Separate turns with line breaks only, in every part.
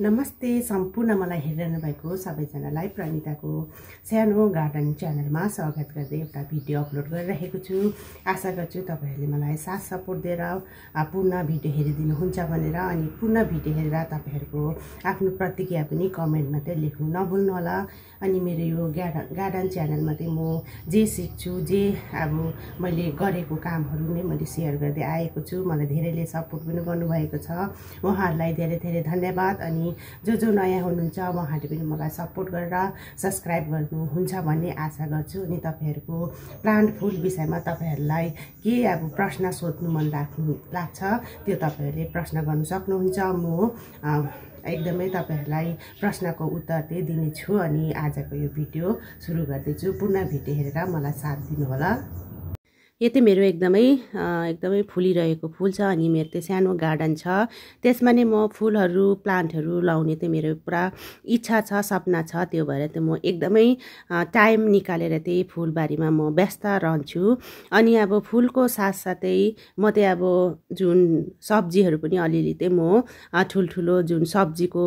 नमस्ते सम्पूर्ण मलाई हेरिरहनु भएको सबैजनालाई प्रनिताको सानो गार्डन च्यानलमा स्वागत गर्दै एउटा भिडियो अपलोड गरिरहेको छु। आशा गर्छु तपाईहरुले मलाई साथ सपोर्ट दिएर पूर्ण भिडियो हेरिदिनुहुन्छ भनेर। अनि पूर्ण भिडियो हेरेर तपाईहरुको आफ्नो प्रतिक्रिया पनि कमेन्टमा चाहिँ लेख्नु नभुल्नु होला। अनि मेरो यो गार्डन च्यानलमा चाहिँ म जे सिक्छु, जे अब मैले गरेको कामहरु नै मैले शेयर गर्दै आएको छु। मलाई धेरैले सपोर्ट पनि गर्नुभएको छ, उहाँहरुलाई धेरै धेरै धन्यवाद। अनि जो नयाँ हुनुहुन्छ उहाँहरूले पनि मलाई सपोर्ट गरेर सब्स्क्राइब गर्नुहुन्छ भन्ने आशा गर्छु। अनि तपाईहरुको प्लान्ट फुल विषयमा तपाईहरुलाई के अब प्रश्न सोध्नु मन लाग्छ त्यो तपाईहरुले प्रश्न गर्न सक्नुहुन्छ। म एकदमै तपाईहरुलाई प्रश्नको उत्तर चाहिँ दिनेछु। अनि आजको यो भिडियो सुरु गर्दैछु। पूर्ण भिडियो हेरेर मलाई साथ दिनु होला। यो चाहिँ मेरो एकदमै फुलिरहेको फुल छ। अनि मेरो चाहिँ सानो गार्डन छ, त्यसमा नै म फुलहरू प्लान्टहरू लाउने चाहिँ मेरो पुरा इच्छा छ, सपना छ। त्यो भएर चाहिँ म एकदमै टाइम निकालेर चाहिँ फुलबारीमा म व्यस्त रहन्छु। अनि अब फुलको साथसाथै म चाहिँ अब जुन सब्जीहरू पनि अलिअलि चाहिँ म ठुल्ठुलो जुन सब्जीको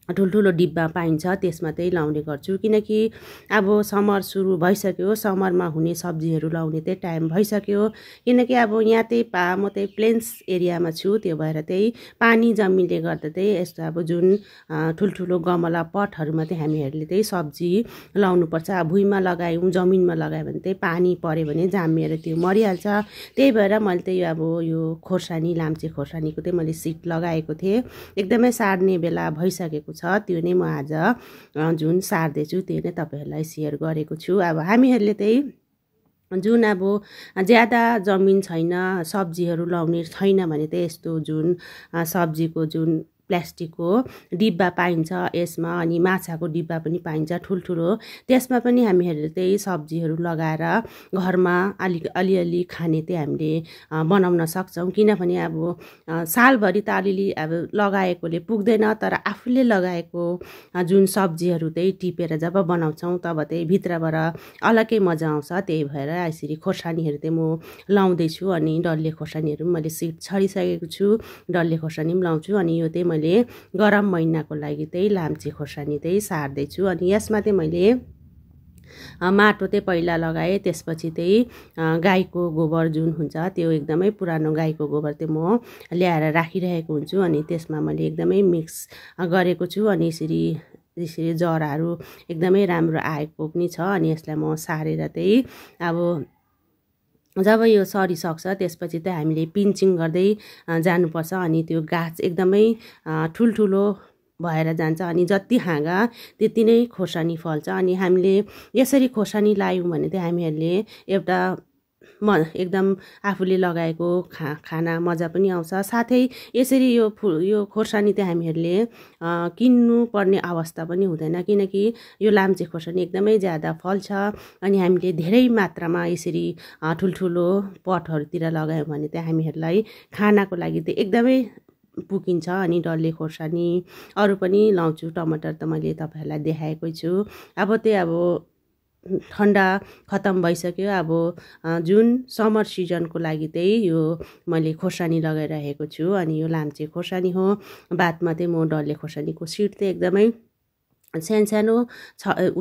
ठुल्ठुलो डिब्बा पाइन्छ त्यसमा चाहिँ लाउने गर्छु। किनकि अब समर सुरु भइसक्यो, समरमा हुने सब्जीहरू लाउने चाहिँ टाइम भइसक्यो। किनकि अब यहाँ चाहिँ म चाहिँ प्लेन्स एरियामा छु, त्यो भएर चाहिँ पानी जमिनले गर्दा चाहिँ यस्तो अब जुन ठुल्ठुलो गमला पटहरूमा चाहिँ हामीहरूले चाहिँ सब्जी लाउनुपर्छ। भुइँमा लगायौँ, जमिनमा लगायो भने चाहिँ पानी पऱ्यो भने जामिएर त्यो मरिहाल्छ। त्यही भएर मैले चाहिँ अब यो खोर्सानी, लाम्चे खोर्सानीको चाहिँ मैले सिड लगाएको थिएँ। एकदमै सार्ने बेला भइसकेको छ, त्यो नै म आज जुन सार्दैछु त्यो नै तपाईहरुलाई शेयर गरेको छु। अब हामीहरूले चाहिँ जुन अब ज्यादा जमिन छैन, सब्जीहरू लाउने छैन भने चाहिँ यस्तो जुन सब्जीको जुन प्लास्टिकको डिब्बा पाइन्छ यसमा, अनि माछाको डिब्बा पनि पाइन्छ ठुल्ठुलो, त्यसमा पनि हामीहरूले चाहिँ सब्जीहरू लगाएर घरमा अलिअलि खाने चाहिँ हामीले बनाउन सक्छौँ। किनभने अब सालभरि त अलिअलि अब लगाएकोले पुग्दैन, तर आफूले लगाएको जुन सब्जीहरू चाहिँ टिपेर जब बनाउँछौँ तब चाहिँ भित्रबाट अलग्गै मजा आउँछ। त्यही भएर यसरी खोर्सानीहरू चाहिँ म लाउँदैछु। अनि डल्ले खोर्सानीहरू पनि मैले सिड छरिसकेको छु, डल्ले खोर्सानी पनि लाउँछु। अनि यो चाहिँ मैले गरम महिनाको लागि चाहिँ लाम्चे खोर्सानी चाहिँ सार्दैछु। अनि यसमा चाहिँ मैले माटो चाहिँ पहिला लगाएँ, त्यसपछि चाहिँ गाईको गोबर जुन हुन्छ त्यो एकदमै पुरानो गाईको गोबर चाहिँ म ल्याएर राखिरहेको हुन्छु। अनि त्यसमा मैले एकदमै मिक्स गरेको छु। अनि यसरी जराहरू एकदमै राम्रो आएको पनि छ। अनि यसलाई म सारेर चाहिँ अब जब यो सरिसक्छ त्यसपछि चाहिँ हामीले पिन्चिङ गर्दै जानुपर्छ। अनि त्यो गाछ एकदमै ठुल्ठुलो भएर जान्छ। अनि जति हाँगा त्यति नै खोर्सानी फल्छ। अनि हामीले यसरी खोर्सानी लायौँ भने चाहिँ हामीहरूले एउटा एकदम आफूले लगाएको खाना मजा पनि आउँछ। साथै यसरी यो खोर्सानी चाहिँ हामीहरूले किन्नु पर्ने अवस्था पनि हुँदैन, किनकि यो लाम्चे खोर्सानी एकदमै ज्यादा फल्छ। अनि हामीले धेरै मात्रामा यसरी ठुल्ठुलो पटहरूतिर लगायौँ भने चाहिँ हामीहरूलाई खानाको लागि चाहिँ एकदमै पुगिन्छ। अनि डल्ले खोर्सानी अरू पनि लाउँछु, टमाटर त मैले तपाईहरुलाई देखाएकै छु। अब चाहिँ अब ठन्डा खतम भइसक्यो, अब जुन समर सिजनको लागि चाहिँ यो मैले खोर्सानी लगाइरहेको छु। अनि यो लाम्चे खोर्सानी हो, बादमा चाहिँ म डल्ले खोर्सानीको सिड चाहिँ एकदमै सानो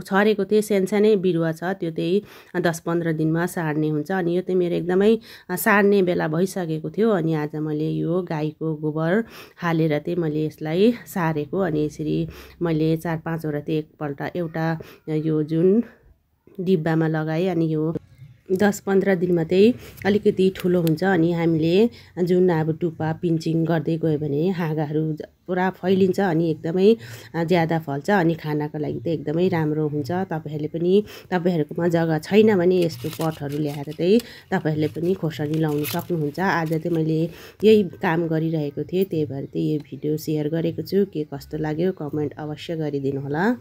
छरेको थिएँ, सानै बिरुवा छ, त्यो चाहिँ 10-15 दिनमा सार्ने हुन्छ। अनि यो चाहिँ मेरो एकदमै सार्ने बेला भइसकेको थियो। अनि आज मैले यो गाईको गोबर हालेर चाहिँ मैले यसलाई सारेको। अनि यसरी मैले 4-5 वटा चाहिँ एकपल्ट एउटा यो जुन डिब्बामा लगाएँ। अनि यो 10-15 दिनमा चाहिँ अलिकति ठुलो हुन्छ। अनि हामीले जुन अब टुप्पा पिन्चिङ गर्दै गयो भने हाँगाहरू पुरा फैलिन्छ अनि एकदमै ज्यादा फल्छ। अनि खानाको लागि चाहिँ एकदमै राम्रो हुन्छ। तपाईहरुकोमा जग्गा छैन भने यस्तो पटहरू ल्याएर चाहिँ तपाईहरुले पनि खोर्सानी लाउन सक्नुहुन्छ। आज चाहिँ मैले यही काम गरिरहेको थिएँ, त्यही भएर चाहिँ यो भिडियो शेयर गरेको छु। के कस्तो लाग्यो कमेन्ट अवश्य गरिदिनु होला।